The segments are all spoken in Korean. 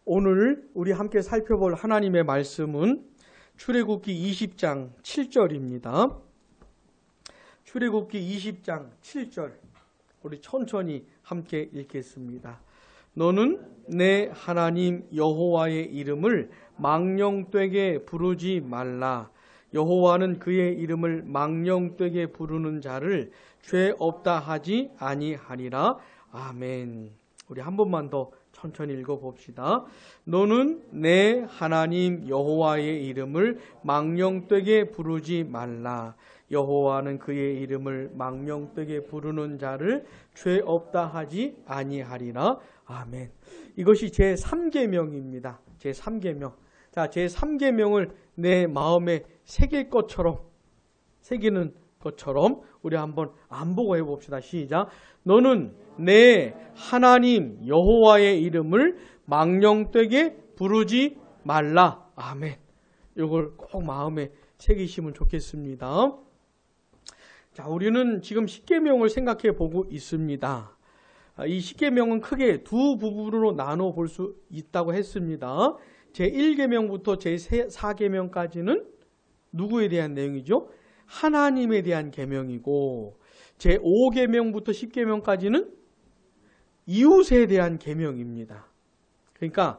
오늘 우리 함께 살펴볼 하나님의 말씀은 출애굽기 20장 7절입니다. 출애굽기 20장 7절 우리 천천히 함께 읽겠습니다. 너는 내 하나님 여호와의 이름을 망령되게 부르지 말라. 여호와는 그의 이름을 망령되게 부르는 자를 죄 없다 하지 아니하리라. 아멘. 우리 한 번만 더 천천히 읽어봅시다. 너는 내 하나님 여호와의 이름을 망령되게 부르지 말라. 여호와는 그의 이름을 망령되게 부르는 자를 죄 없다 하지 아니하리라. 아멘. 이것이 제3계명입니다. 제3계명. 자, 제3계명을 내 마음에 새기는 것처럼 우리 한번 안보고 해봅시다. 시작. 너는 내 하나님 여호와의 이름을 망령되게 부르지 말라. 아멘. 이걸 꼭 마음에 새기시면 좋겠습니다. 자, 우리는 지금 십계명을 생각해 보고 있습니다. 이 십계명은 크게 두 부분으로 나눠 볼 수 있다고 했습니다. 제1계명부터 제4계명까지는 누구에 대한 내용이죠? 하나님에 대한 계명이고, 제5계명부터 10계명까지는 이웃에 대한 계명입니다. 그러니까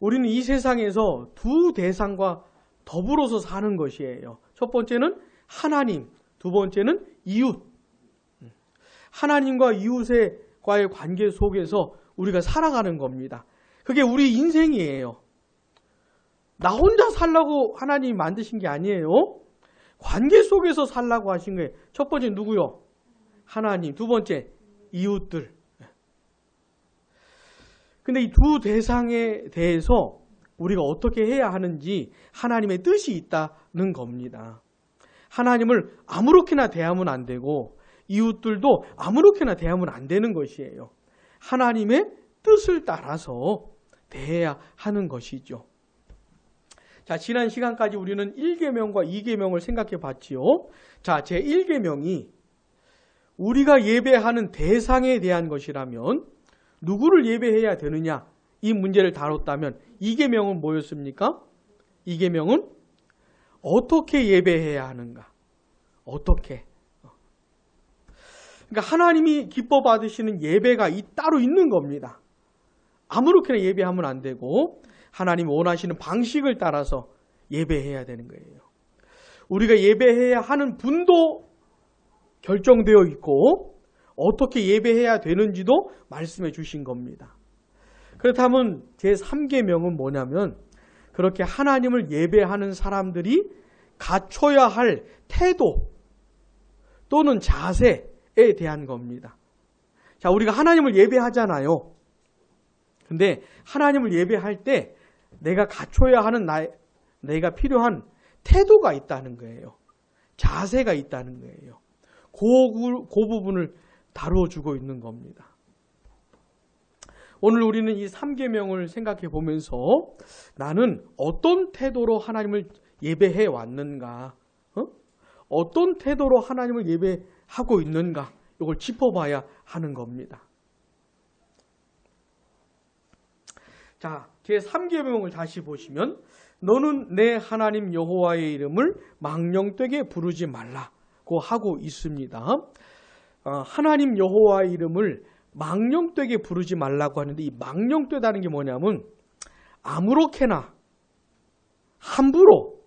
우리는 이 세상에서 두 대상과 더불어서 사는 것이에요. 첫 번째는 하나님, 두 번째는 이웃. 하나님과 이웃과의 관계 속에서 우리가 살아가는 겁니다. 그게 우리 인생이에요. 나 혼자 살라고 하나님이 만드신 게 아니에요. 관계 속에서 살라고 하신 거예요. 첫 번째 누구요? 하나님. 두 번째 이웃들. 근데 이 두 대상에 대해서 우리가 어떻게 해야 하는지 하나님의 뜻이 있다는 겁니다. 하나님을 아무렇게나 대하면 안 되고 이웃들도 아무렇게나 대하면 안 되는 것이에요. 하나님의 뜻을 따라서 대해야 하는 것이죠. 자, 지난 시간까지 우리는 1계명과 2계명을 생각해 봤지요. 자, 제1계명이 우리가 예배하는 대상에 대한 것이라면 누구를 예배해야 되느냐, 이 문제를 다뤘다면 2계명은 뭐였습니까? 2계명은 어떻게 예배해야 하는가? 어떻게? 그러니까 하나님이 기뻐 받으시는 예배가 따로 있는 겁니다. 아무렇게나 예배하면 안 되고 하나님이 원하시는 방식을 따라서 예배해야 되는 거예요. 우리가 예배해야 하는 분도 결정되어 있고 어떻게 예배해야 되는지도 말씀해 주신 겁니다. 그렇다면 제3계명은 뭐냐면 그렇게 하나님을 예배하는 사람들이 갖춰야 할 태도 또는 자세에 대한 겁니다. 자, 우리가 하나님을 예배하잖아요. 근데 하나님을 예배할 때 내가 갖춰야 하는 내가 필요한 태도가 있다는 거예요. 자세가 있다는 거예요. 그 부분을 다뤄주고 있는 겁니다. 오늘 우리는 이 3계명을 생각해 보면서 나는 어떤 태도로 하나님을 예배해 왔는가? 어떤 태도로 하나님을 예배하고 있는가? 이걸 짚어봐야 하는 겁니다. 자, 제3계명을 다시 보시면 너는 내 하나님 여호와의 이름을 망령되게 부르지 말라고 하고 있습니다. 하나님 여호와의 이름을 망령되게 부르지 말라고 하는데 이 망령되다는 게 뭐냐면 아무렇게나 함부로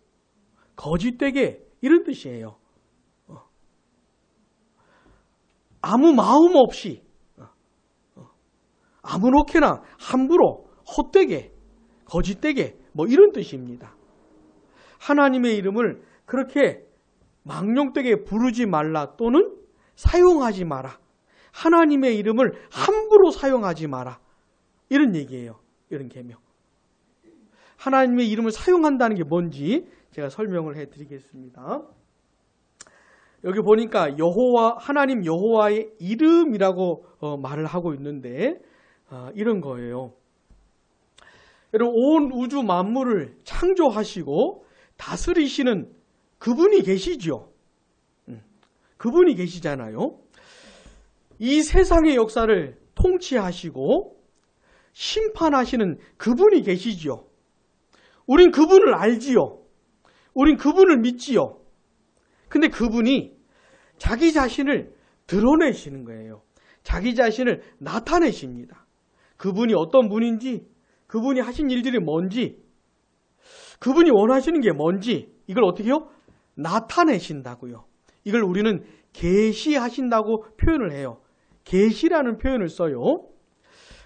거짓되게 이런 뜻이에요. 아무 마음 없이 아무렇게나 함부로 헛되게 거짓되게 뭐 이런 뜻입니다. 하나님의 이름을 그렇게 망령되게 부르지 말라 또는 사용하지 마라. 하나님의 이름을 함부로 사용하지 마라. 이런 얘기예요. 이런 계명. 하나님의 이름을 사용한다는 게 뭔지 제가 설명을 해드리겠습니다. 여기 보니까 하나님 여호와의 이름이라고 말을 하고 있는데 이런 거예요. 여러분, 온 우주 만물을 창조하시고 다스리시는 그분이 계시죠. 그분이 계시잖아요. 이 세상의 역사를 통치하시고 심판하시는 그분이 계시지요. 우린 그분을 알지요. 우린 그분을 믿지요. 근데 그분이 자기 자신을 드러내시는 거예요. 자기 자신을 나타내십니다. 그분이 어떤 분인지, 그분이 하신 일들이 뭔지, 그분이 원하시는 게 뭔지 이걸 어떻게 해요? 나타내신다고요. 이걸 우리는 계시하신다고 표현을 해요. 계시라는 표현을 써요.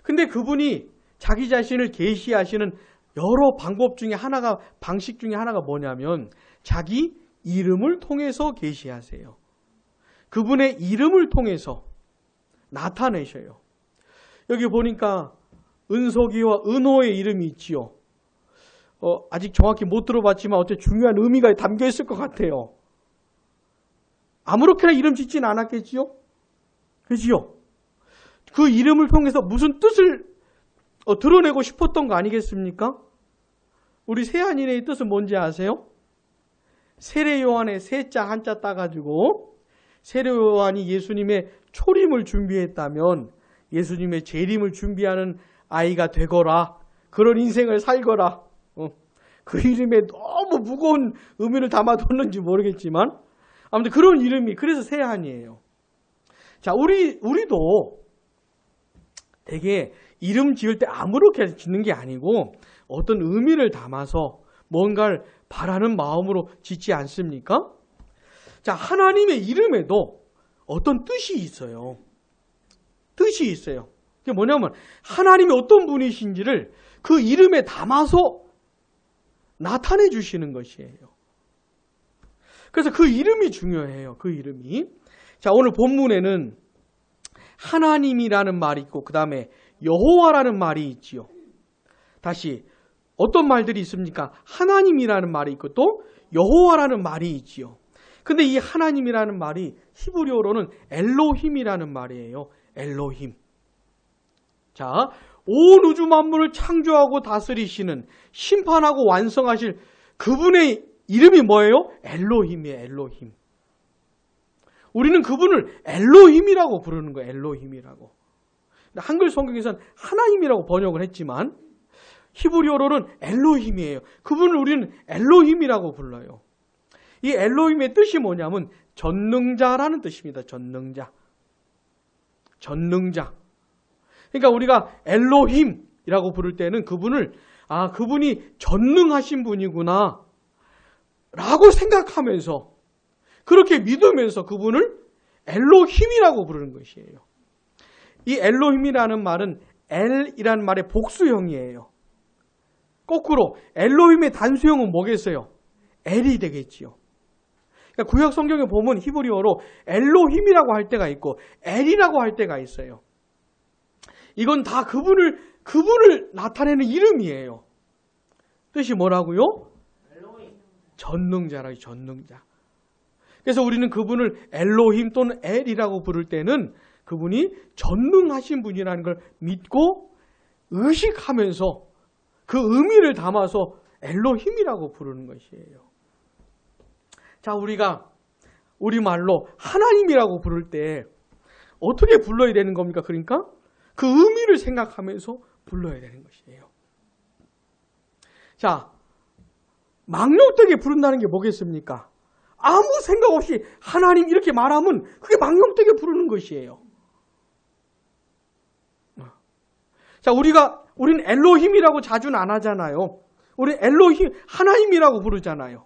근데 그분이 자기 자신을 계시하시는 여러 방법 중에 하나가, 방식 중에 하나가 뭐냐면 자기 이름을 통해서 계시하세요. 그분의 이름을 통해서 나타내셔요. 여기 보니까 은석이와 은호의 이름이 있지요. 아직 정확히 못 들어봤지만 어째 중요한 의미가 담겨 있을 것 같아요. 아무렇게나 이름 짓진 않았겠지요? 그지요? 그 이름을 통해서 무슨 뜻을 드러내고 싶었던 거 아니겠습니까? 우리 세한인의 뜻은 뭔지 아세요? 세례요한의 세자 한자 따가지고 세례요한이 예수님의 초림을 준비했다면 예수님의 재림을 준비하는 아이가 되거라. 그런 인생을 살거라. 그 이름에 너무 무거운 의미를 담아뒀는지 모르겠지만 아무튼 그런 이름이 그래서 세한이에요. 자, 우리도 되게 이름 지을 때 아무렇게 짓는 게 아니고 어떤 의미를 담아서 뭔가를 바라는 마음으로 짓지 않습니까? 자, 하나님의 이름에도 어떤 뜻이 있어요. 뜻이 있어요. 그게 뭐냐면 하나님이 어떤 분이신지를 그 이름에 담아서 나타내 주시는 것이에요. 그래서 그 이름이 중요해요. 그 이름이. 자, 오늘 본문에는 하나님이라는 말이 있고 그 다음에 여호와라는 말이 있지요. 다시 어떤 말들이 있습니까? 하나님이라는 말이 있고 또 여호와라는 말이 있지요. 근데 이 하나님이라는 말이 히브리어로는 엘로힘이라는 말이에요. 엘로힘. 자, 온 우주 만물을 창조하고 다스리시는 심판하고 완성하실 그분의 이름이 뭐예요? 엘로힘이에요. 엘로힘. 우리는 그분을 엘로힘이라고 부르는 거예요. 엘로힘이라고. 한글 성경에서는 하나님이라고 번역을 했지만 히브리어로는 엘로힘이에요. 그분을 우리는 엘로힘이라고 불러요. 이 엘로힘의 뜻이 뭐냐면 전능자라는 뜻입니다. 전능자. 전능자. 그러니까 우리가 엘로힘이라고 부를 때는 그분을 그분이 전능하신 분이구나 라고 생각하면서 그렇게 믿으면서 그분을 엘로힘이라고 부르는 것이에요. 이 엘로힘이라는 말은 엘이라는 말의 복수형이에요. 거꾸로 엘로힘의 단수형은 뭐겠어요? 엘이 되겠지요. 그러니까 구약 성경에 보면 히브리어로 엘로힘이라고 할 때가 있고 엘이라고 할 때가 있어요. 이건 다 그분을 나타내는 이름이에요. 뜻이 뭐라고요? 전능자라고. 전능자. 그래서 우리는 그분을 엘로힘 또는 엘이라고 부를 때는 그분이 전능하신 분이라는 걸 믿고 의식하면서 그 의미를 담아서 엘로힘이라고 부르는 것이에요. 자, 우리가 우리말로 하나님이라고 부를 때 어떻게 불러야 되는 겁니까? 그러니까 그 의미를 생각하면서 불러야 되는 것이에요. 자, 망령되게 부른다는 게 뭐겠습니까? 아무 생각 없이 하나님 이렇게 말하면 그게 망령되게 부르는 것이에요. 자, 우리는 엘로힘이라고 자주는 안 하잖아요. 우리 엘로힘, 하나님이라고 부르잖아요.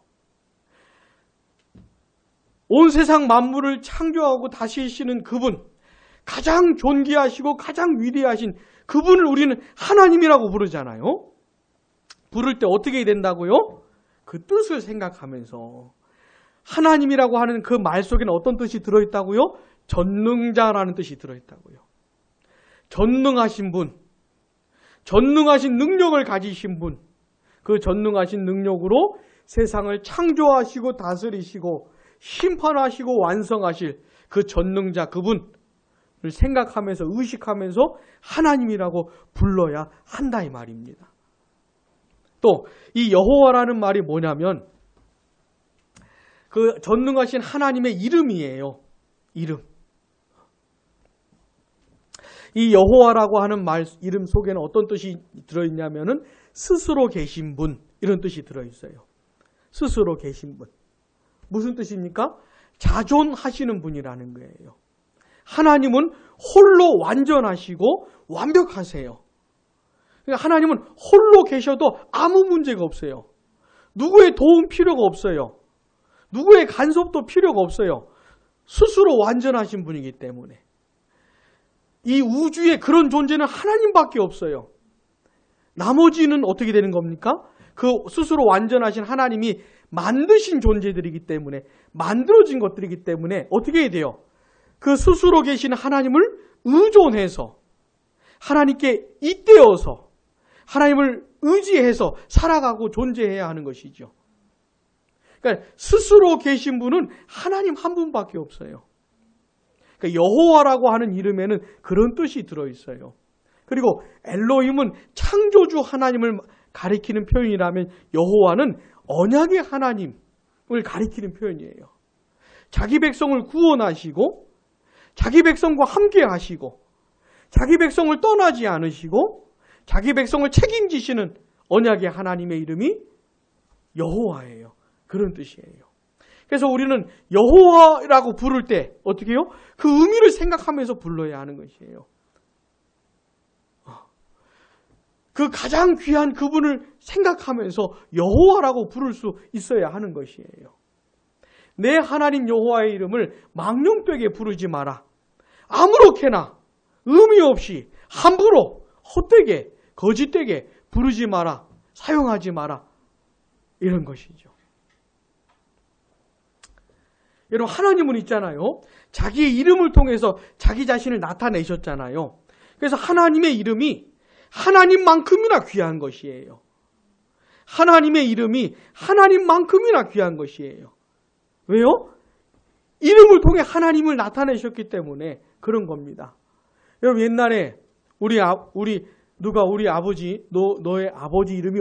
온 세상 만물을 창조하고 다스리시는 그분, 가장 존귀하시고 가장 위대하신 그분을 우리는 하나님이라고 부르잖아요. 부를 때 어떻게 된다고요? 그 뜻을 생각하면서 하나님이라고 하는 그 말 속에는 어떤 뜻이 들어있다고요? 전능자라는 뜻이 들어있다고요. 전능하신 분, 전능하신 능력을 가지신 분, 그 전능하신 능력으로 세상을 창조하시고 다스리시고 심판하시고 완성하실 그 전능자 그분을 생각하면서 의식하면서 하나님이라고 불러야 한다 이 말입니다. 또 이 여호와라는 말이 뭐냐면 그 전능하신 하나님의 이름이에요. 이름. 이 여호와라고 하는 이름 속에는 어떤 뜻이 들어있냐면은 스스로 계신 분, 이런 뜻이 들어있어요. 스스로 계신 분. 무슨 뜻입니까? 자존하시는 분이라는 거예요. 하나님은 홀로 완전하시고 완벽하세요. 그러니까 하나님은 홀로 계셔도 아무 문제가 없어요. 누구의 도움 필요가 없어요. 누구의 간섭도 필요가 없어요. 스스로 완전하신 분이기 때문에. 이 우주에 그런 존재는 하나님밖에 없어요. 나머지는 어떻게 되는 겁니까? 그 스스로 완전하신 하나님이 만드신 존재들이기 때문에, 만들어진 것들이기 때문에 어떻게 해야 돼요? 그 스스로 계신 하나님을 의존해서, 하나님께 잇대어서, 하나님을 의지해서 살아가고 존재해야 하는 것이죠. 그러니까 스스로 계신 분은 하나님 한 분밖에 없어요. 그러니까 여호와라고 하는 이름에는 그런 뜻이 들어있어요. 그리고 엘로힘은 창조주 하나님을 가리키는 표현이라면 여호와는 언약의 하나님을 가리키는 표현이에요. 자기 백성을 구원하시고 자기 백성과 함께 하시고 자기 백성을 떠나지 않으시고 자기 백성을 책임지시는 언약의 하나님의 이름이 여호와예요. 그런 뜻이에요. 그래서 우리는 여호와라고 부를 때 어떻게 해요? 그 의미를 생각하면서 불러야 하는 것이에요. 그 가장 귀한 그분을 생각하면서 여호와라고 부를 수 있어야 하는 것이에요. 내 하나님 여호와의 이름을 망령되게 부르지 마라. 아무렇게나 의미 없이 함부로 헛되게 거짓되게 부르지 마라. 사용하지 마라. 이런 것이죠. 여러분, 하나님은 있잖아요. 자기의 이름을 통해서 자기 자신을 나타내셨잖아요. 그래서 하나님의 이름이 하나님만큼이나 귀한 것이에요. 하나님의 이름이 하나님만큼이나 귀한 것이에요. 왜요? 이름을 통해 하나님을 나타내셨기 때문에 그런 겁니다. 여러분, 옛날에 우리 아버지, 너의 아버지 이름이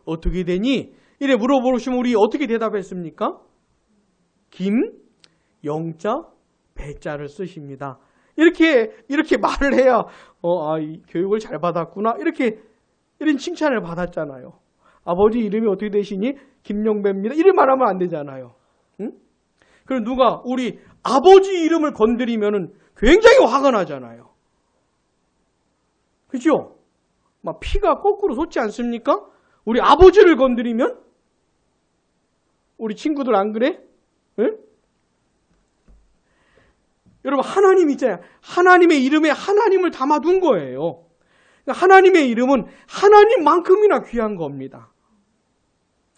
어떻게 되니? 이래 물어보시면 우리 어떻게 대답했습니까? 김, 영자, 배자를 쓰십니다. 이렇게 말을 해야 이 교육을 잘 받았구나. 이런 칭찬을 받았잖아요. 아버지 이름이 어떻게 되시니? 김영배입니다. 이런 말하면 안 되잖아요. 응? 그럼 누가 우리 아버지 이름을 건드리면은 굉장히 화가 나잖아요. 그죠? 막 피가 거꾸로 솟지 않습니까? 우리 아버지를 건드리면? 우리 친구들 안 그래? 응? 여러분, 하나님 있잖아요. 하나님의 이름에 하나님을 담아둔 거예요. 하나님의 이름은 하나님만큼이나 귀한 겁니다.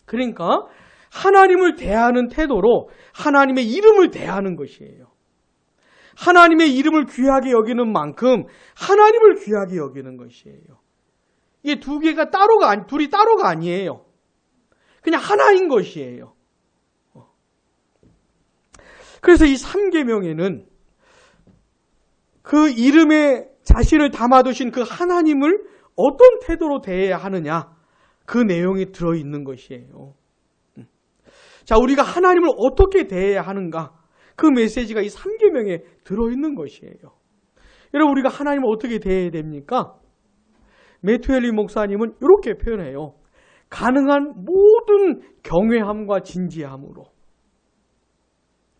그러니까 하나님을 대하는 태도로 하나님의 이름을 대하는 것이에요. 하나님의 이름을 귀하게 여기는 만큼 하나님을 귀하게 여기는 것이에요. 이게 둘이 따로가 아니에요. 그냥 하나인 것이에요. 그래서 이 3계명에는 그 이름에 자신을 담아두신 그 하나님을 어떤 태도로 대해야 하느냐, 그 내용이 들어있는 것이에요. 자, 우리가 하나님을 어떻게 대해야 하는가, 그 메시지가 이 3계명에 들어있는 것이에요. 여러분, 우리가 하나님을 어떻게 대해야 됩니까? 매튜 헨리 목사님은 이렇게 표현해요. 가능한 모든 경외함과 진지함으로.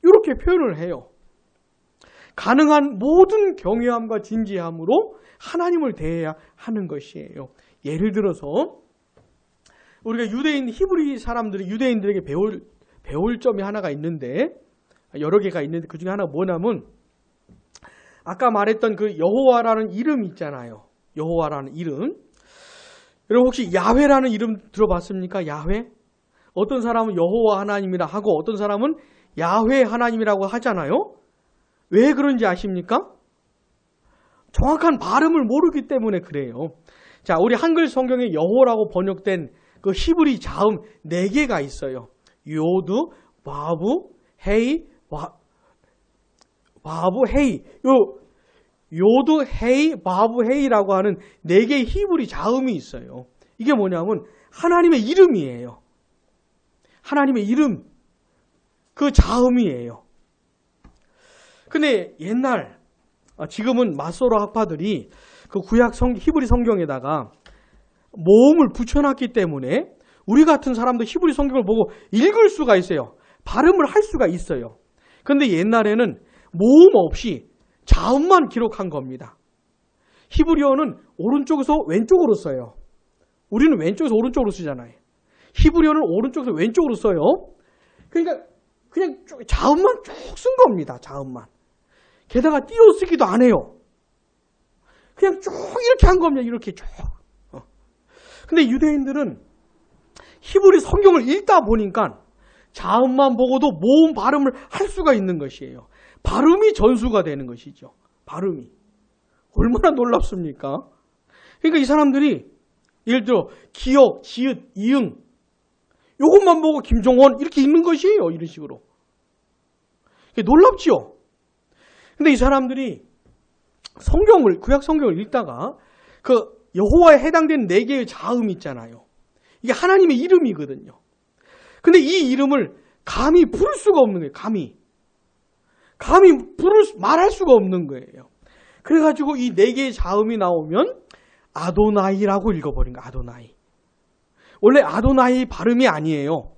이렇게 표현을 해요. 가능한 모든 경외함과 진지함으로 하나님을 대해야 하는 것이에요. 예를 들어서 우리가 히브리 사람들이 유대인들에게 배울 점이 하나가 있는데, 여러 개가 있는데 그 중에 하나가 뭐냐면, 아까 말했던 그 여호와라는 이름 있잖아요. 여호와라는 이름. 여러분, 혹시 야훼라는 이름 들어봤습니까? 야훼? 어떤 사람은 여호와 하나님이라 하고 어떤 사람은 야훼 하나님이라고 하잖아요. 왜 그런지 아십니까? 정확한 발음을 모르기 때문에 그래요. 자, 우리 한글 성경에 여호라고 번역된 그 히브리 자음 4개가 있어요. 요드, 바브, 헤이, 바브, 헤이. 요드, 헤이, 바브, 헤이라고 하는 4개의 히브리 자음이 있어요. 이게 뭐냐면 하나님의 이름이에요. 하나님의 이름, 그 자음이에요. 근데 옛날 지금은 마소로 학파들이 그 구약 히브리 성경에다가 모음을 붙여놨기 때문에 우리 같은 사람도 히브리 성경을 보고 읽을 수가 있어요. 발음을 할 수가 있어요. 그런데 옛날에는 모음 없이 자음만 기록한 겁니다. 히브리어는 오른쪽에서 왼쪽으로 써요. 우리는 왼쪽에서 오른쪽으로 쓰잖아요. 히브리어는 오른쪽에서 왼쪽으로 써요. 그러니까 그냥 자음만 쭉 쓴 겁니다. 자음만. 게다가 띄어쓰기도 안 해요. 그냥 쭉 이렇게 한 겁니다. 이렇게 쭉. 근데 유대인들은 히브리 성경을 읽다 보니까 자음만 보고도 모음 발음을 할 수가 있는 것이에요. 발음이 전수가 되는 것이죠. 발음이. 얼마나 놀랍습니까? 그러니까 이 사람들이 예를 들어 기역, 지읒, 이응 이것만 보고 김종원 이렇게 읽는 것이에요. 이런 식으로. 놀랍지요? 근데 이 사람들이 구약 성경을 읽다가 그 여호와에 해당되는 4개의 자음이 있잖아요. 이게 하나님의 이름이거든요. 근데 이 이름을 감히 부를 수가 없는 거예요. 감히 말할 수가 없는 거예요. 그래가지고 이 4개의 자음이 나오면 아도나이라고 읽어버린 거예요. 아도나이. 원래 아도나이 발음이 아니에요.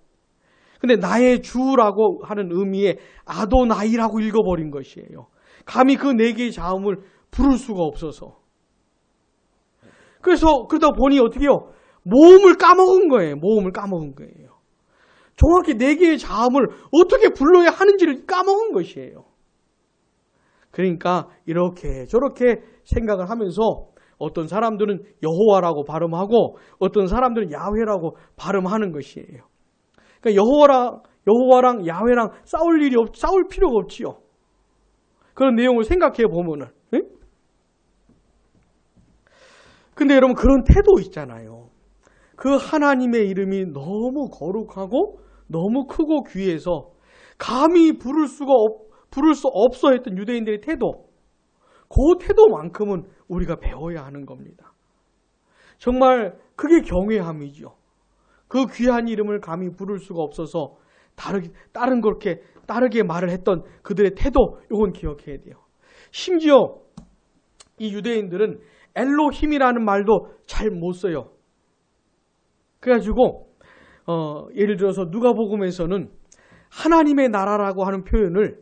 근데 나의 주라고 하는 의미의 아도나이라고 읽어버린 것이에요. 감히 그 4개의 자음을 부를 수가 없어서. 그래서 그러다 보니 어떻게 해요? 모음을 까먹은 거예요. 정확히 4개의 자음을 어떻게 불러야 하는지를 까먹은 것이에요. 그러니까 이렇게 저렇게 생각을 하면서 어떤 사람들은 여호와라고 발음하고 어떤 사람들은 야훼라고 발음하는 것이에요. 그러니까 여호와랑 야훼랑 싸울 필요가 없지요. 그런 내용을 생각해 보면은. 네? 근데 여러분 그런 태도 있잖아요. 그 하나님의 이름이 너무 거룩하고 너무 크고 귀해서 감히 부를 수 없어 했던 유대인들의 태도. 그 태도만큼은 우리가 배워야 하는 겁니다. 정말 그게 경외함이죠. 그 귀한 이름을 감히 부를 수가 없어서 다르게 말을 했던 그들의 태도, 이건 기억해야 돼요. 심지어 이 유대인들은 엘로힘이라는 말도 잘 못 써요. 그래가지고 예를 들어서 누가복음에서는 하나님의 나라라고 하는 표현을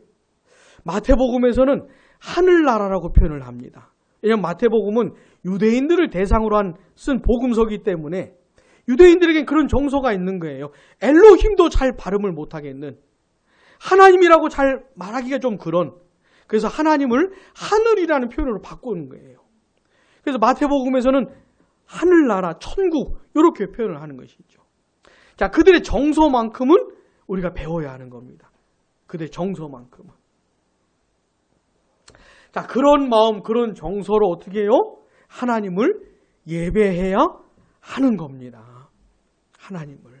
마태복음에서는 하늘나라라고 표현을 합니다. 왜냐하면 마태복음은 유대인들을 대상으로 쓴 복음서이기 때문에 유대인들에겐 그런 정서가 있는 거예요. 엘로힘도 잘 발음을 못하겠는, 하나님이라고 잘 말하기가 좀 그런, 그래서 하나님을 하늘이라는 표현으로 바꾸는 거예요. 그래서 마태복음에서는 하늘나라, 천국 이렇게 표현을 하는 것이죠. 자, 그들의 정서만큼은 우리가 배워야 하는 겁니다. 그들의 정서만큼은. 자, 그런 마음, 그런 정서로 어떻게 해요? 하나님을 예배해야 하는 겁니다. 하나님을.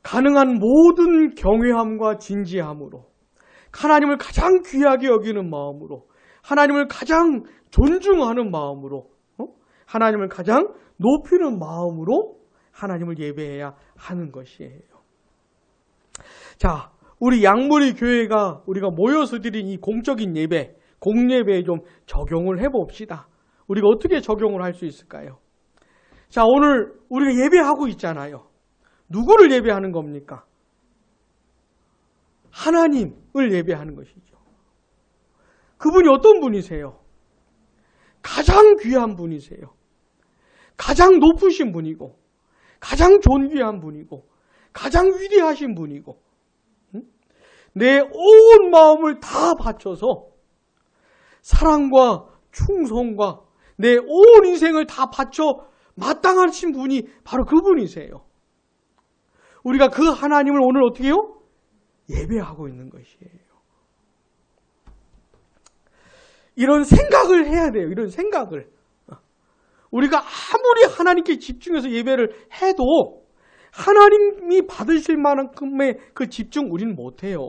가능한 모든 경외함과 진지함으로, 하나님을 가장 귀하게 여기는 마음으로, 하나님을 가장 존중하는 마음으로, 하나님을 가장 높이는 마음으로 하나님을 예배해야 하는 것이에요. 자, 우리 양무리 교회가 우리가 모여서 드린 이 공적인 예배, 공예배에 좀 적용을 해봅시다. 우리가 어떻게 적용을 할 수 있을까요? 자, 오늘 우리가 예배하고 있잖아요. 누구를 예배하는 겁니까? 하나님을 예배하는 것이죠. 그분이 어떤 분이세요? 가장 귀한 분이세요. 가장 높으신 분이고, 가장 존귀한 분이고, 가장 위대하신 분이고, 내 온 마음을 다 바쳐서 사랑과 충성과 내 온 인생을 다 바쳐 마땅하신 분이 바로 그분이세요. 우리가 그 하나님을 오늘 어떻게 해요? 예배하고 있는 것이에요. 이런 생각을 해야 돼요. 이런 생각을. 우리가 아무리 하나님께 집중해서 예배를 해도 하나님이 받으실 만큼의 그 집중 우리는 못해요.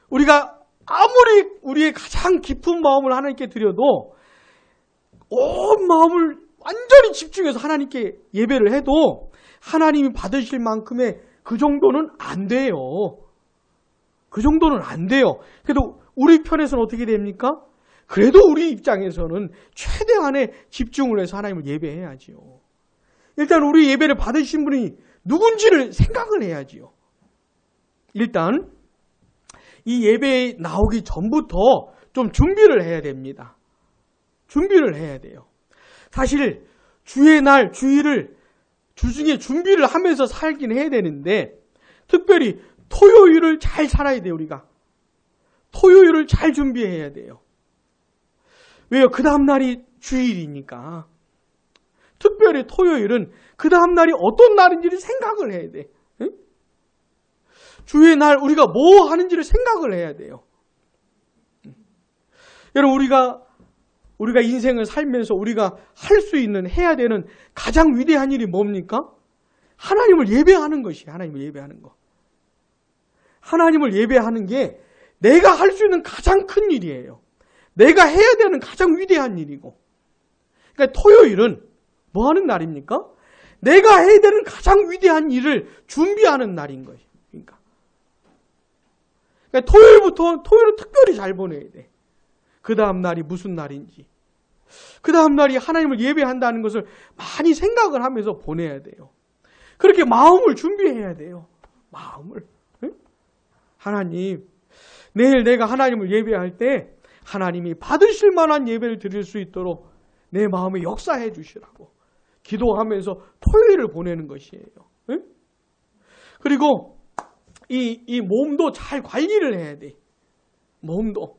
우리가 아무리 우리의 가장 깊은 마음을 하나님께 드려도 온 마음을 완전히 집중해서 하나님께 예배를 해도 하나님이 받으실 만큼의 그 정도는 안 돼요. 그 정도는 안 돼요. 그래도 우리 편에서는 어떻게 됩니까? 그래도 우리 입장에서는 최대한의 집중을 해서 하나님을 예배해야지요. 일단 우리 예배를 받으신 분이 누군지를 생각을 해야지요. 일단 이 예배에 나오기 전부터 좀 준비를 해야 됩니다. 준비를 해야 돼요. 사실 주의 날, 주일을 주중에 준비를 하면서 살긴 해야 되는데 특별히 토요일을 잘 살아야 돼요. 우리가 토요일을 잘 준비해야 돼요. 왜요? 그 다음 날이 주일이니까. 특별히 토요일은 그 다음 날이 어떤 날인지를 생각을 해야 돼. 응? 주의 날 우리가 뭐 하는지를 생각을 해야 돼요. 여러분 우리가 인생을 살면서 우리가 할 수 있는 해야 되는 가장 위대한 일이 뭡니까? 하나님을 예배하는 것이에요. 하나님을 예배하는 거. 하나님을 예배하는 게 내가 할 수 있는 가장 큰 일이에요. 내가 해야 되는 가장 위대한 일이고. 그러니까 토요일은 뭐 하는 날입니까? 내가 해야 되는 가장 위대한 일을 준비하는 날인 거예요. 그러니까 토요일은 특별히 잘 보내야 돼. 그 다음 날이 무슨 날인지. 그 다음 날이 하나님을 예배한다는 것을 많이 생각을 하면서 보내야 돼요. 그렇게 마음을 준비해야 돼요. 마음을. 응? 하나님, 내일 내가 하나님을 예배할 때 하나님이 받으실 만한 예배를 드릴 수 있도록 내 마음에 역사해 주시라고 기도하면서 토요일을 보내는 것이에요. 응? 그리고 이 몸도 잘 관리를 해야 돼. 몸도.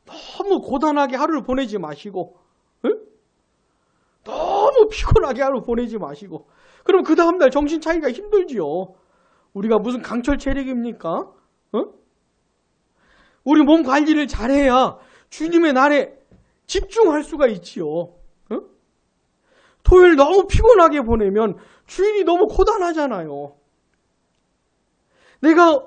너무 고단하게 하루를 보내지 마시고, 응? 너무 피곤하게 하루 보내지 마시고, 그럼 그 다음날 정신 차리기가 힘들지요. 우리가 무슨 강철 체력입니까? 응? 우리 몸 관리를 잘해야 주님의 날에 집중할 수가 있지요. 응? 토요일 너무 피곤하게 보내면 주일이 너무 고단하잖아요. 내가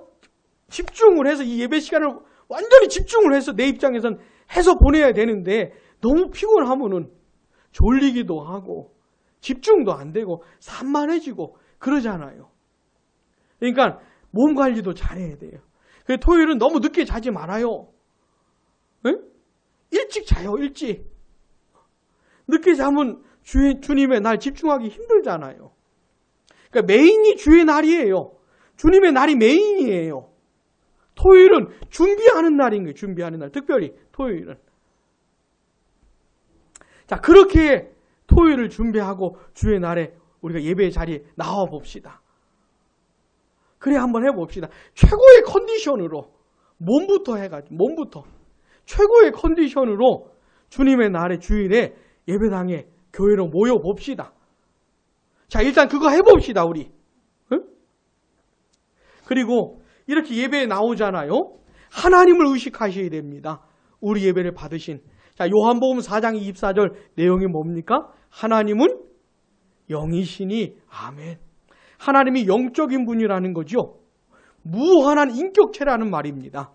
집중을 해서 이 예배 시간을 완전히 집중을 해서 내 입장에선 해서 보내야 되는데 너무 피곤하면은 졸리기도 하고 집중도 안 되고 산만해지고 그러잖아요. 그러니까 몸 관리도 잘해야 돼요. 그래서 토요일은 너무 늦게 자지 말아요. 네? 일찍 자요, 일찍. 늦게 자면 주님의 날 집중하기 힘들잖아요. 그러니까 메인이 주의 날이에요. 주님의 날이 메인이에요. 토요일은 준비하는 날인 거예요. 준비하는 날. 특별히 토요일은. 자, 그렇게 토요일을 준비하고 주의 날에 우리가 예배의 자리에 나와 봅시다. 그래 한번 해봅시다. 최고의 컨디션으로 몸부터 해가지고 몸부터 최고의 컨디션으로 주님의 날에 주일에 예배당에 교회로 모여 봅시다. 자, 일단 그거 해봅시다 우리. 응? 그리고 이렇게 예배에 나오잖아요. 하나님을 의식하셔야 됩니다. 우리 예배를 받으신. 자, 요한복음 4장 24절 내용이 뭡니까? 하나님은 영이시니 아멘. 하나님이 영적인 분이라는 거죠. 무한한 인격체라는 말입니다.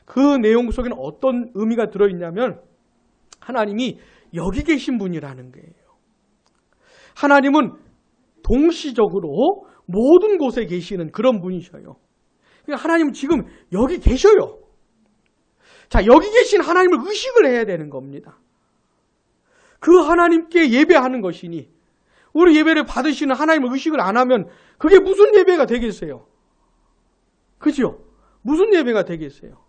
그 내용 속에는 어떤 의미가 들어있냐면 하나님이 여기 계신 분이라는 거예요. 하나님은 동시적으로 모든 곳에 계시는 그런 분이셔요. 그러니까 하나님은 지금 여기 계셔요. 자, 여기 계신 하나님을 의식을 해야 되는 겁니다. 그 하나님께 예배하는 것이니 우리 예배를 받으시는 하나님을 의식을 안 하면 그게 무슨 예배가 되겠어요? 그죠? 무슨 예배가 되겠어요?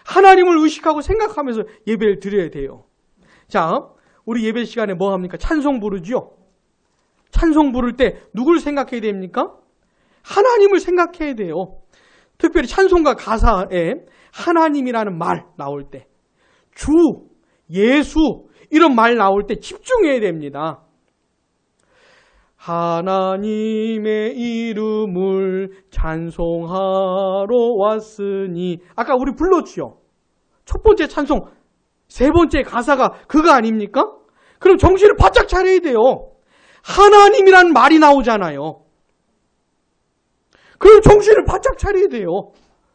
하나님을 의식하고 생각하면서 예배를 드려야 돼요. 자, 우리 예배 시간에 뭐 합니까? 찬송 부르죠? 찬송 부를 때 누굴 생각해야 됩니까? 하나님을 생각해야 돼요. 특별히 찬송가 가사에 하나님이라는 말 나올 때, 주, 예수 이런 말 나올 때 집중해야 됩니다. 하나님의 이름을 찬송하러 왔으니 아까 우리 불렀죠. 첫 번째 찬송, 세 번째 가사가 그거 아닙니까? 그럼 정신을 바짝 차려야 돼요. 하나님이란 말이 나오잖아요. 그럼 정신을 바짝 차려야 돼요.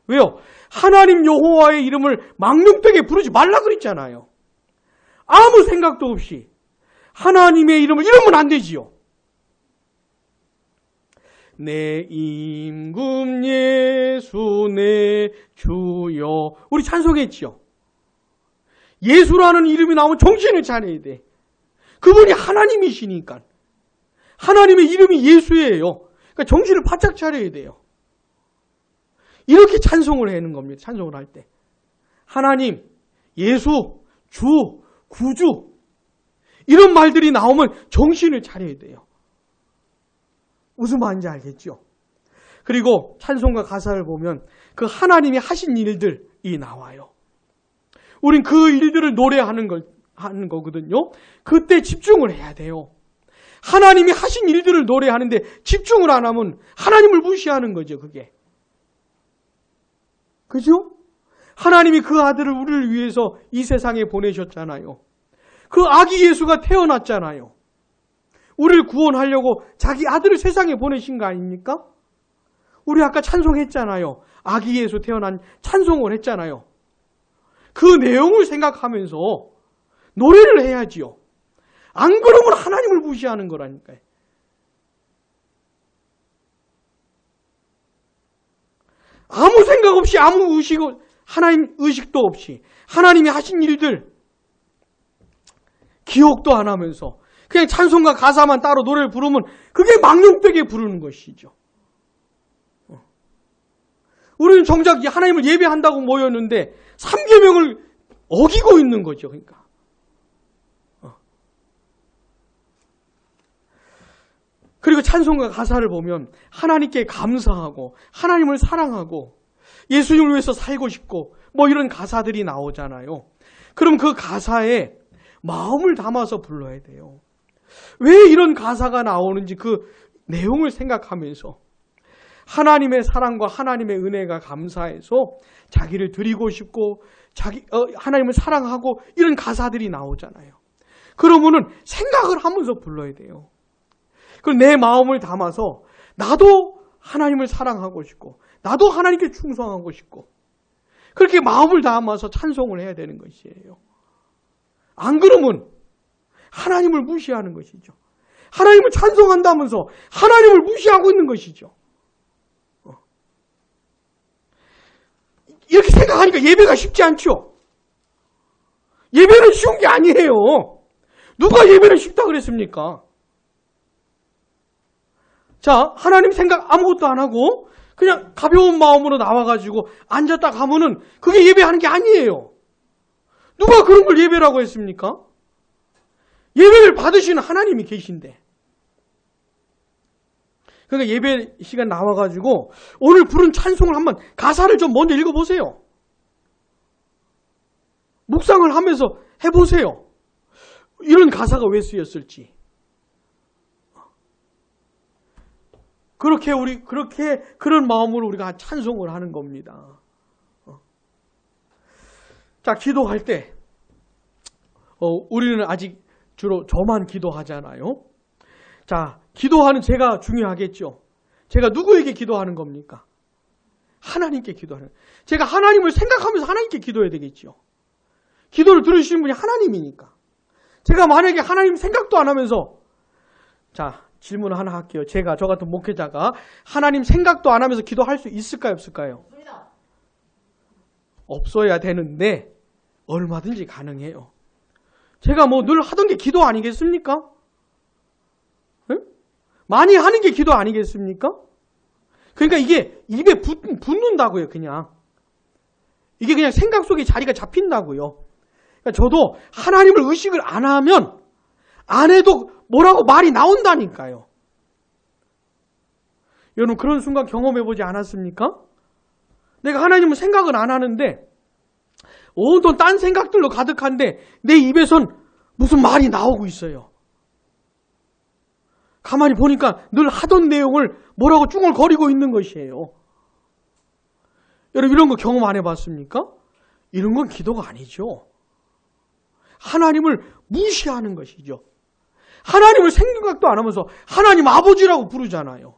왜요? 하나님 여호와의 이름을 망령되게 부르지 말라 그랬잖아요. 아무 생각도 없이 하나님의 이름을 이러면 안 되지요. 내 임금 예수 내 주여. 우리 찬송했지요. 예수라는 이름이 나오면 정신을 차려야 돼. 그분이 하나님이시니까. 하나님의 이름이 예수예요. 그러니까 정신을 바짝 차려야 돼요. 이렇게 찬송을 하는 겁니다. 찬송을 할 때. 하나님, 예수, 주, 구주 이런 말들이 나오면 정신을 차려야 돼요. 무슨 말인지 알겠죠? 그리고 찬송가 가사를 보면 그 하나님이 하신 일들이 나와요. 우린 그 일들을 노래하는 거거든요. 그때 집중을 해야 돼요. 하나님이 하신 일들을 노래하는데 집중을 안 하면 하나님을 무시하는 거죠, 그게. 그죠? 하나님이 그 아들을 우리를 위해서 이 세상에 보내셨잖아요. 그 아기 예수가 태어났잖아요. 우리를 구원하려고 자기 아들을 세상에 보내신 거 아닙니까? 우리 아까 찬송했잖아요. 아기 예수 태어난 찬송을 했잖아요. 그 내용을 생각하면서 노래를 해야지요. 안 그러면 하나님을 무시하는 거라니까요. 아무 생각 없이 아무 하나님 의식도 없이 하나님이 하신 일들 기억도 안 하면서 그냥 찬송가 가사만 따로 노래를 부르면 그게 망령되게 부르는 것이죠. 우리는 정작 하나님을 예배한다고 모였는데 3계명을 어기고 있는 거죠. 그러니까. 그리고 찬송가 가사를 보면 하나님께 감사하고 하나님을 사랑하고 예수님을 위해서 살고 싶고 뭐 이런 가사들이 나오잖아요. 그럼 그 가사에 마음을 담아서 불러야 돼요. 왜 이런 가사가 나오는지 그 내용을 생각하면서 하나님의 사랑과 하나님의 은혜가 감사해서 자기를 드리고 싶고 하나님을 사랑하고 이런 가사들이 나오잖아요. 그러면은 생각을 하면서 불러야 돼요. 그럼 내 마음을 담아서 나도 하나님을 사랑하고 싶고 나도 하나님께 충성하고 싶고 그렇게 마음을 담아서 찬송을 해야 되는 것이에요. 안 그러면 하나님을 무시하는 것이죠. 하나님을 찬송한다면서 하나님을 무시하고 있는 것이죠. 이렇게 생각하니까 예배가 쉽지 않죠. 예배는 쉬운 게 아니에요. 누가 예배는 쉽다 그랬습니까? 자, 하나님 생각 아무것도 안 하고 그냥 가벼운 마음으로 나와가지고 앉았다 가면은 그게 예배하는 게 아니에요. 누가 그런 걸 예배라고 했습니까? 예배를 받으시는 하나님이 계신데. 그러니까 예배 시간 나와가지고 오늘 부른 찬송을 한번 가사를 좀 먼저 읽어보세요. 묵상을 하면서 해보세요. 이런 가사가 왜 쓰였을지. 그렇게 그런 마음으로 우리가 찬송을 하는 겁니다. 자, 기도할 때, 우리는 아직 주로 저만 기도하잖아요. 자, 기도하는 제가 중요하겠죠. 제가 누구에게 기도하는 겁니까? 하나님께 기도하는. 제가 하나님을 생각하면서 하나님께 기도해야 되겠죠. 기도를 들으시는 분이 하나님이니까. 제가 만약에 하나님 생각도 안 하면서, 자, 질문 하나 할게요. 저 같은 목회자가 하나님 생각도 안 하면서 기도할 수 있을까요? 없을까요? 없어야 되는데 얼마든지 가능해요. 제가 뭐 늘 하던 게 기도 아니겠습니까? 네? 많이 하는 게 기도 아니겠습니까? 그러니까 이게 입에 붙는다고요, 그냥. 이게 그냥 생각 속에 자리가 잡힌다고요. 그러니까 저도 하나님을 의식을 안 하면 안 해도 뭐라고 말이 나온다니까요. 여러분 그런 순간 경험해보지 않았습니까? 내가 하나님을 생각은 안 하는데 온통 딴 생각들로 가득한데 내 입에선 무슨 말이 나오고 있어요. 가만히 보니까 늘 하던 내용을 뭐라고 쭝얼거리고 있는 것이에요. 여러분 이런 거 경험 안 해봤습니까? 이런 건 기도가 아니죠. 하나님을 무시하는 것이죠. 하나님을 생각도 안 하면서 하나님 아버지라고 부르잖아요.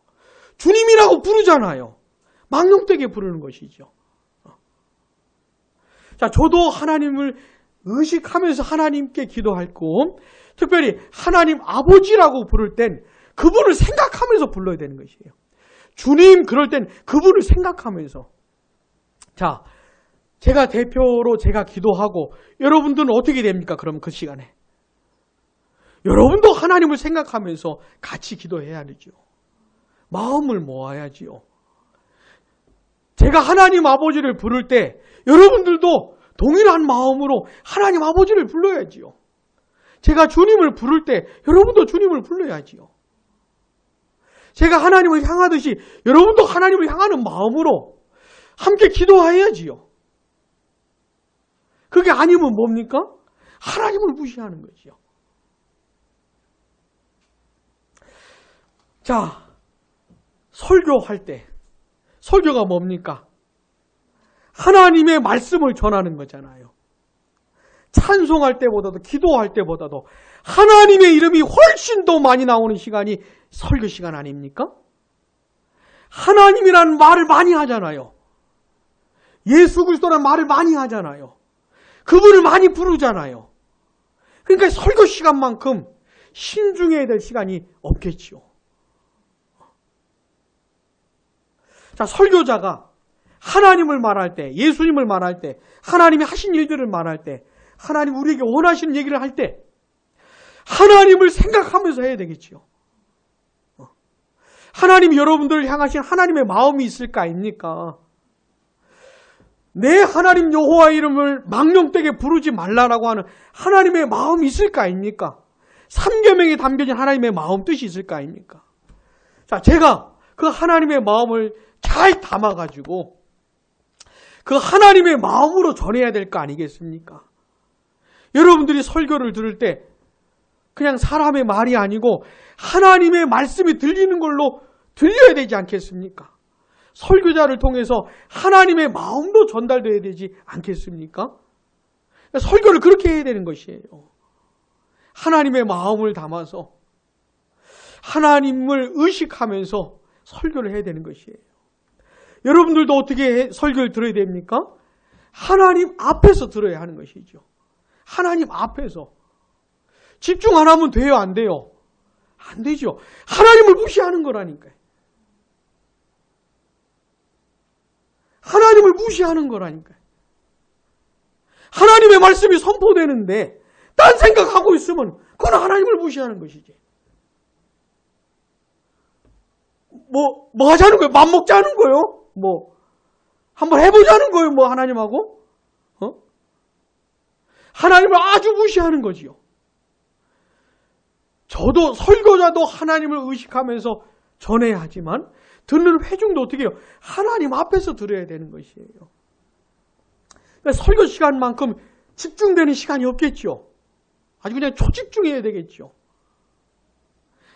주님이라고 부르잖아요. 망령되게 부르는 것이죠. 자, 저도 하나님을 의식하면서 하나님께 기도했고 특별히 하나님 아버지라고 부를 땐 그분을 생각하면서 불러야 되는 것이에요. 주님 그럴 땐 그분을 생각하면서 자, 제가 대표로 제가 기도하고 여러분들은 어떻게 됩니까? 그럼 그 시간에 여러분도 하나님을 생각하면서 같이 기도해야 되죠. 마음을 모아야지요. 제가 하나님 아버지를 부를 때 여러분들도 동일한 마음으로 하나님 아버지를 불러야지요. 제가 주님을 부를 때 여러분도 주님을 불러야지요. 제가 하나님을 향하듯이 여러분도 하나님을 향하는 마음으로 함께 기도해야지요. 그게 아니면 뭡니까? 하나님을 무시하는 거지요. 자, 설교할 때 설교가 뭡니까? 하나님의 말씀을 전하는 거잖아요. 찬송할 때보다도 기도할 때보다도 하나님의 이름이 훨씬 더 많이 나오는 시간이 설교 시간 아닙니까? 하나님이라는 말을 많이 하잖아요. 예수 그리스도라는 말을 많이 하잖아요. 그분을 많이 부르잖아요. 그러니까 설교 시간만큼 신중해야 될 시간이 없겠지요. 자, 설교자가 하나님을 말할 때, 예수님을 말할 때, 하나님이 하신 일들을 말할 때, 하나님 우리에게 원하시는 얘기를 할 때 하나님을 생각하면서 해야 되겠지요. 하나님이 여러분들을 향하신 하나님의 마음이 있을 거 아닙니까? 내 하나님 여호와 이름을 망령되게 부르지 말라라고 하는 하나님의 마음이 있을 거 아닙니까? 3계명에 담겨진 하나님의 마음 뜻이 있을 거 아닙니까? 자, 제가 그 하나님의 마음을 잘 담아가지고 그 하나님의 마음으로 전해야 될 거 아니겠습니까? 여러분들이 설교를 들을 때 그냥 사람의 말이 아니고 하나님의 말씀이 들리는 걸로 들려야 되지 않겠습니까? 설교자를 통해서 하나님의 마음도 전달돼야 되지 않겠습니까? 설교를 그렇게 해야 되는 것이에요. 하나님의 마음을 담아서 하나님을 의식하면서 설교를 해야 되는 것이에요. 여러분들도 어떻게 설교를 들어야 됩니까? 하나님 앞에서 들어야 하는 것이죠. 하나님 앞에서. 집중 안 하면 돼요? 안 돼요? 안 되죠. 하나님을 무시하는 거라니까요. 하나님을 무시하는 거라니까요. 하나님의 말씀이 선포되는데 딴 생각하고 있으면 그건 하나님을 무시하는 것이지. 뭐 하자는 거예요? 맘먹자는 거예요? 한번 해보자는 거예요? 하나님하고? 하나님을 아주 무시하는 거지요. 저도 설교자도 하나님을 의식하면서 전해야 하지만 듣는 회중도 어떻게 해요? 하나님 앞에서 들어야 되는 것이에요. 그러니까 설교 시간만큼 집중되는 시간이 없겠죠. 아주 그냥 초집중해야 되겠죠.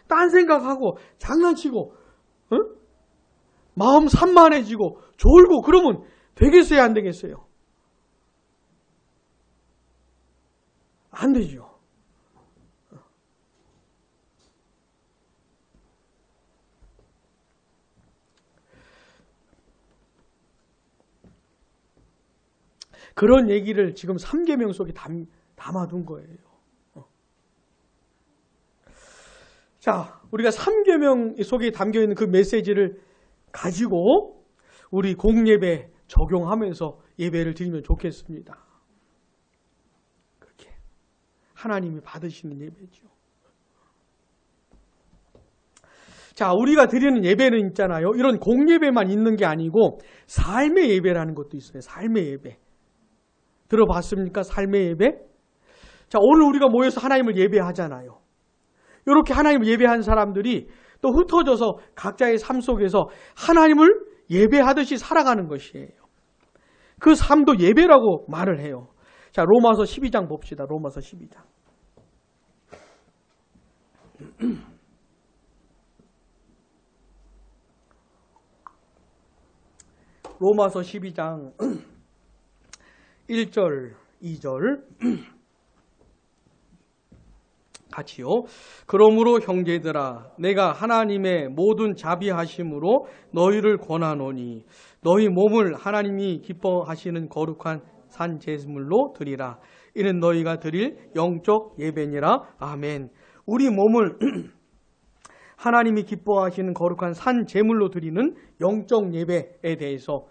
딴 생각하고 장난치고 마음 산만해지고 졸고 그러면 되겠어요? 안 되겠어요? 안 되죠. 그런 얘기를 지금 3계명 속에 담아둔 거예요. 자, 우리가 3계명 속에 담겨있는 그 메시지를 가지고 우리 공예배 적용하면서 예배를 드리면 좋겠습니다. 그렇게 하나님이 받으시는 예배죠. 자, 우리가 드리는 예배는 있잖아요. 이런 공예배만 있는 게 아니고 삶의 예배라는 것도 있어요. 삶의 예배. 들어봤습니까? 삶의 예배? 자, 오늘 우리가 모여서 하나님을 예배하잖아요. 이렇게 하나님을 예배한 사람들이 또 흩어져서 각자의 삶 속에서 하나님을 예배하듯이 살아가는 것이에요. 그 삶도 예배라고 말을 해요. 자, 로마서 12장 봅시다. 로마서 12장. 로마서 12장 1절, 2절 같이요. 그러므로 형제들아 내가 하나님의 모든 자비하심으로 너희를 권하노니 너희 몸을 하나님이 기뻐하시는 거룩한 산 제물로 드리라. 이는 너희가 드릴 영적 예배니라. 아멘. 우리 몸을 하나님이 기뻐하시는 거룩한 산 제물로 드리는 영적 예배에 대해서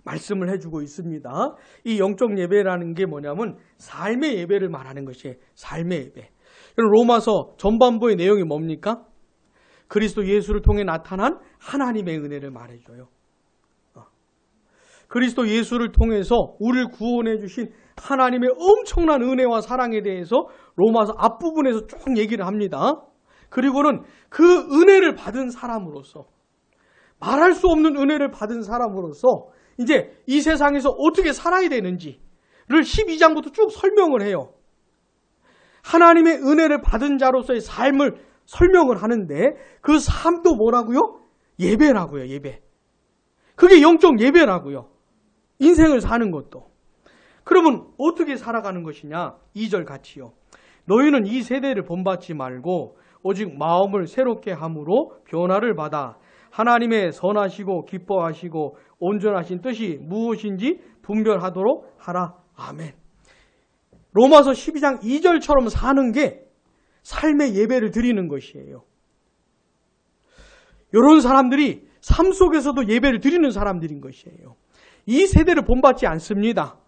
말씀을 해주고 있습니다. 이 영적 예배라는 게 뭐냐면 삶의 예배를 말하는 것이에요. 삶의 예배. 로마서 전반부의 내용이 뭡니까? 그리스도 예수를 통해 나타난 하나님의 은혜를 말해줘요. 그리스도 예수를 통해서 우리를 구원해 주신 하나님의 엄청난 은혜와 사랑에 대해서 로마서 앞부분에서 쭉 얘기를 합니다. 그리고는 그 은혜를 받은 사람으로서, 말할 수 없는 은혜를 받은 사람으로서 이제 이 세상에서 어떻게 살아야 되는지를 12장부터 쭉 설명을 해요. 하나님의 은혜를 받은 자로서의 삶을 설명을 하는데 그 삶도 뭐라고요? 예배라고요. 예배. 그게 영적 예배라고요. 인생을 사는 것도. 그러면 어떻게 살아가는 것이냐? 2절 같이요. 너희는 이 세대를 본받지 말고 오직 마음을 새롭게 함으로 변화를 받아 하나님의 선하시고 기뻐하시고 온전하신 뜻이 무엇인지 분별하도록 하라. 아멘. 로마서 12장 2절처럼 사는 게 삶의 예배를 드리는 것이에요. 이런 사람들이 삶 속에서도 예배를 드리는 사람들인 것이에요. 이 세대를 본받지 않습니다.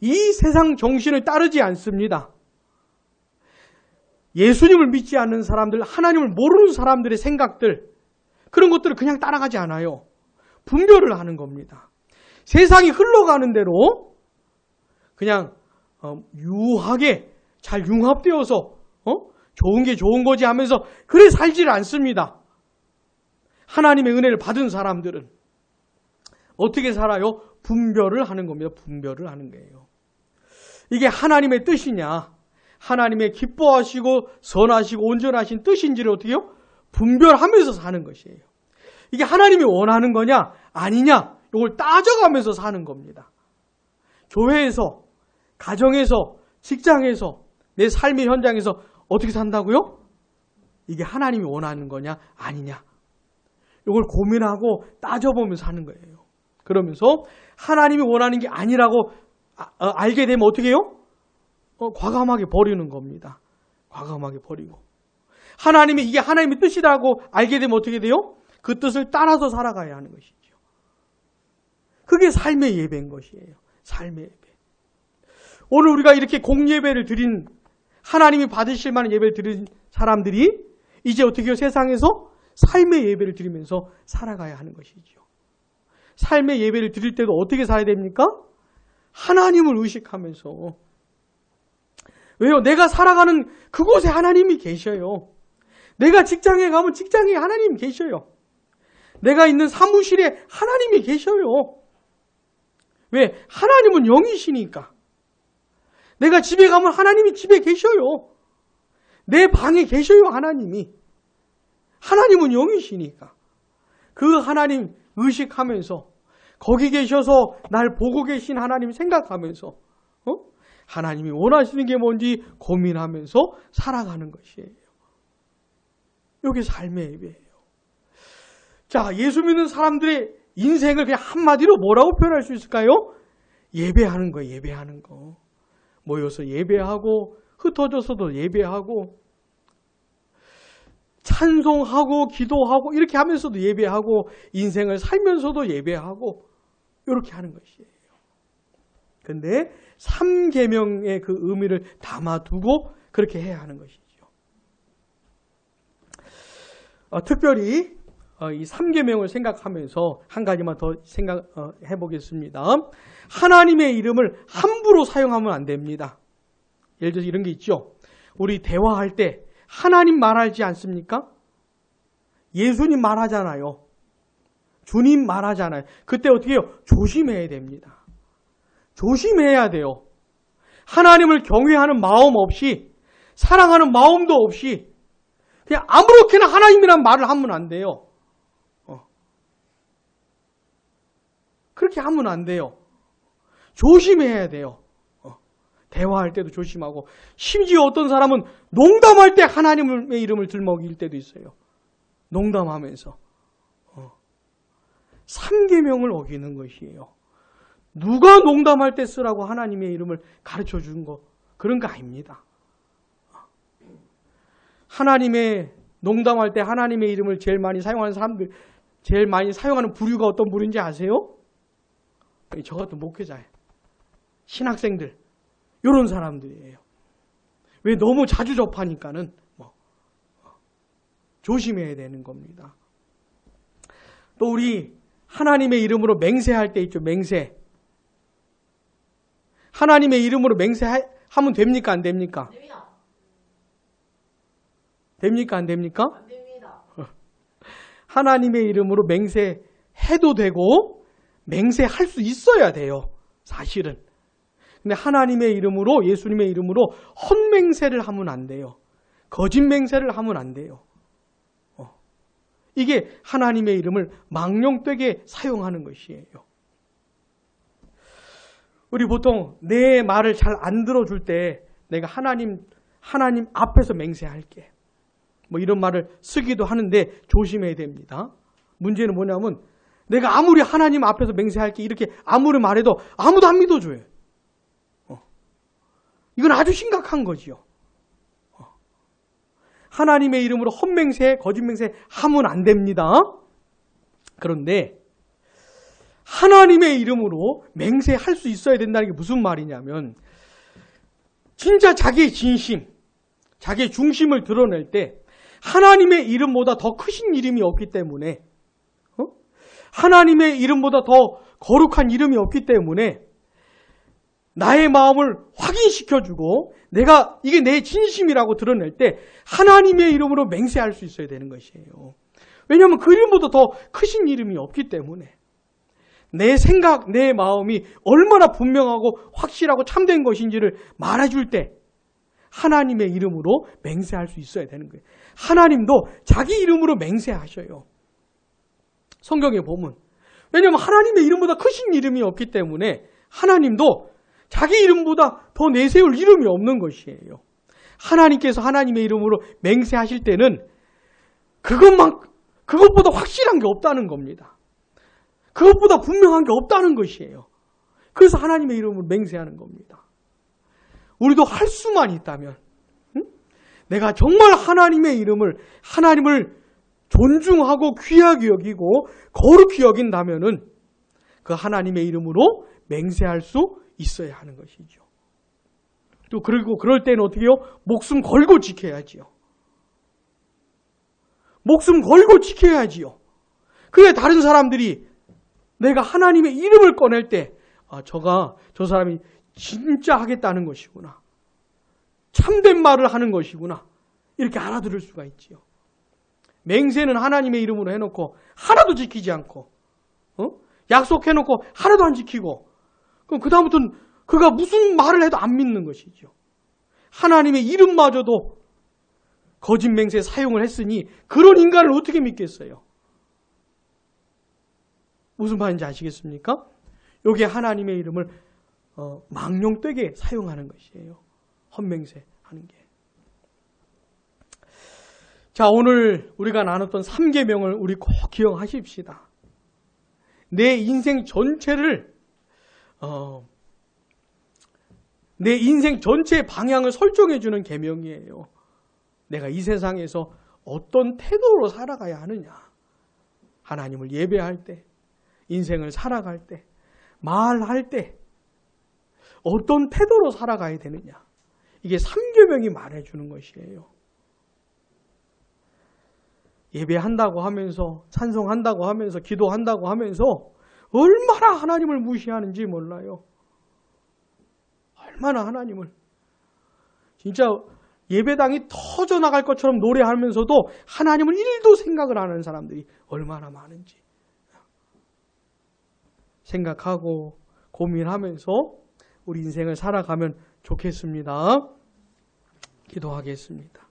이 세상 정신을 따르지 않습니다. 예수님을 믿지 않는 사람들, 하나님을 모르는 사람들의 생각들, 그런 것들을 그냥 따라가지 않아요. 분별을 하는 겁니다. 세상이 흘러가는 대로 그냥 유하게 잘 융합되어서 좋은 게 좋은 거지 하면서 그래 살지를 않습니다. 하나님의 은혜를 받은 사람들은 어떻게 살아요? 분별을 하는 겁니다. 분별을 하는 거예요. 이게 하나님의 뜻이냐, 하나님의 기뻐하시고 선하시고 온전하신 뜻인지를 어떻게 해요? 분별하면서 사는 것이에요. 이게 하나님이 원하는 거냐 아니냐 이걸 따져가면서 사는 겁니다. 교회에서, 가정에서, 직장에서, 내 삶의 현장에서 어떻게 산다고요? 이게 하나님이 원하는 거냐 아니냐 이걸 고민하고 따져보면서 사는 거예요. 그러면서 하나님이 원하는 게 아니라고 알게 되면 어떻게 해요? 과감하게 버리는 겁니다. 과감하게 버리고. 하나님이 이게 하나님의 뜻이라고 알게 되면 어떻게 돼요? 그 뜻을 따라서 살아가야 하는 것이죠. 그게 삶의 예배인 것이에요. 삶의 예배. 오늘 우리가 이렇게 공예배를 드린, 하나님이 받으실 만한 예배를 드린 사람들이 이제 어떻게 해요? 세상에서 삶의 예배를 드리면서 살아가야 하는 것이죠. 삶의 예배를 드릴 때도 어떻게 살아야 됩니까? 하나님을 의식하면서. 왜요? 내가 살아가는 그곳에 하나님이 계셔요. 내가 직장에 가면 직장에 하나님이 계셔요. 내가 있는 사무실에 하나님이 계셔요. 왜? 하나님은 영이시니까. 내가 집에 가면 하나님이 집에 계셔요. 내 방에 계셔요, 하나님이. 하나님은 영이시니까. 그 하나님 의식하면서 거기 계셔서 날 보고 계신 하나님 생각하면서 하나님이 원하시는 게 뭔지 고민하면서 살아가는 것이에요. 이게 삶의 예배예요. 자, 예수 믿는 사람들의 인생을 그냥 한마디로 뭐라고 표현할 수 있을까요? 예배하는 거예요. 예배하는 거. 모여서 예배하고 흩어져서도 예배하고 찬송하고 기도하고 이렇게 하면서도 예배하고 인생을 살면서도 예배하고 이렇게 하는 것이에요. 근데 3계명의 그 의미를 담아두고 그렇게 해야 하는 것이죠. 특별히 이 3계명을 생각하면서 한 가지만 더 생각해 보겠습니다. 하나님의 이름을 함부로 사용하면 안 됩니다. 예를 들어서 이런 게 있죠. 우리 대화할 때 하나님 말하지 않습니까? 예수님 말하잖아요. 주님 말하잖아요. 그때 어떻게 해요? 조심해야 됩니다. 조심해야 돼요. 하나님을 경외하는 마음 없이, 사랑하는 마음도 없이 그냥 아무렇게나 하나님이란 말을 하면 안 돼요. 그렇게 하면 안 돼요. 조심해야 돼요. 대화할 때도 조심하고, 심지어 어떤 사람은 농담할 때 하나님의 이름을 들먹일 때도 있어요. 농담하면서. 3계명을 어기는 것이에요. 누가 농담할 때 쓰라고 하나님의 이름을 가르쳐 준 거, 그런 거 아닙니다. 하나님의 농담할 때 하나님의 이름을 제일 많이 사용하는 사람들, 제일 많이 사용하는 부류가 어떤 부류인지 아세요? 저 같은 목회자예요. 신학생들, 이런 사람들이에요. 왜? 너무 자주 접하니까는 조심해야 되는 겁니다. 또 우리 하나님의 이름으로 맹세할 때 있죠. 맹세. 하나님의 이름으로 맹세하면 됩니까? 안 됩니까? 됩니다. 됩니까? 안 됩니까? 안 됩니다. 하나님의 이름으로 맹세해도 되고 맹세할 수 있어야 돼요. 사실은. 근데 하나님의 이름으로, 예수님의 이름으로 헛맹세를 하면 안 돼요. 거짓 맹세를 하면 안 돼요. 이게 하나님의 이름을 망령되게 사용하는 것이에요. 우리 보통 내 말을 잘 안 들어줄 때 내가 하나님 앞에서 맹세할게. 이런 말을 쓰기도 하는데 조심해야 됩니다. 문제는 뭐냐면 내가 아무리 하나님 앞에서 맹세할게 이렇게 아무리 말해도 아무도 안 믿어줘요. 이건 아주 심각한 거지요. 하나님의 이름으로 헛맹세, 거짓맹세 하면 안 됩니다. 그런데 하나님의 이름으로 맹세할 수 있어야 된다는 게 무슨 말이냐면 진짜 자기의 진심, 자기의 중심을 드러낼 때 하나님의 이름보다 더 크신 이름이 없기 때문에 하나님의 이름보다 더 거룩한 이름이 없기 때문에 나의 마음을 확인시켜주고 내가 이게 내 진심이라고 드러낼 때 하나님의 이름으로 맹세할 수 있어야 되는 것이에요. 왜냐하면 그 이름보다 더 크신 이름이 없기 때문에 내 생각, 내 마음이 얼마나 분명하고 확실하고 참된 것인지를 말해줄 때 하나님의 이름으로 맹세할 수 있어야 되는 거예요. 하나님도 자기 이름으로 맹세하셔요. 성경에 보면. 왜냐하면 하나님의 이름보다 크신 이름이 없기 때문에 하나님도 자기 이름보다 더 내세울 이름이 없는 것이에요. 하나님께서 하나님의 이름으로 맹세하실 때는 그것보다 확실한 게 없다는 겁니다. 그것보다 분명한 게 없다는 것이에요. 그래서 하나님의 이름으로 맹세하는 겁니다. 우리도 할 수만 있다면, 내가 정말 하나님을 존중하고 귀하게 여기고 거룩히 여긴다면은 그 하나님의 이름으로 맹세할 수 있어야 하는 것이죠. 또 그리고 그럴 때는 어떻게 해요? 목숨 걸고 지켜야지요. 목숨 걸고 지켜야지요. 그래 다른 사람들이 내가 하나님의 이름을 꺼낼 때 저 사람이 진짜 하겠다는 것이구나. 참된 말을 하는 것이구나. 이렇게 알아들을 수가 있지요. 맹세는 하나님의 이름으로 해놓고 하나도 지키지 않고 약속해놓고 하나도 안 지키고 그럼 그다음부터는 그가 무슨 말을 해도 안 믿는 것이죠. 하나님의 이름마저도 거짓 맹세 사용을 했으니 그런 인간을 어떻게 믿겠어요? 무슨 말인지 아시겠습니까? 여기에 하나님의 이름을 망령되게 사용하는 것이에요. 헛맹세하는 게. 자, 오늘 우리가 나눴던 3계명을 우리 꼭 기억하십시다. 내 인생 전체를 내 인생 전체의 방향을 설정해주는 계명이에요. 내가 이 세상에서 어떤 태도로 살아가야 하느냐. 하나님을 예배할 때, 인생을 살아갈 때, 말할 때 어떤 태도로 살아가야 되느냐. 이게 3계명이 말해주는 것이에요. 예배한다고 하면서, 찬송한다고 하면서, 기도한다고 하면서 얼마나 하나님을 무시하는지 몰라요. 얼마나 하나님을. 진짜 예배당이 터져나갈 것처럼 노래하면서도 하나님을 1도 생각을 안 하는 사람들이 얼마나 많은지 생각하고 고민하면서 우리 인생을 살아가면 좋겠습니다. 기도하겠습니다.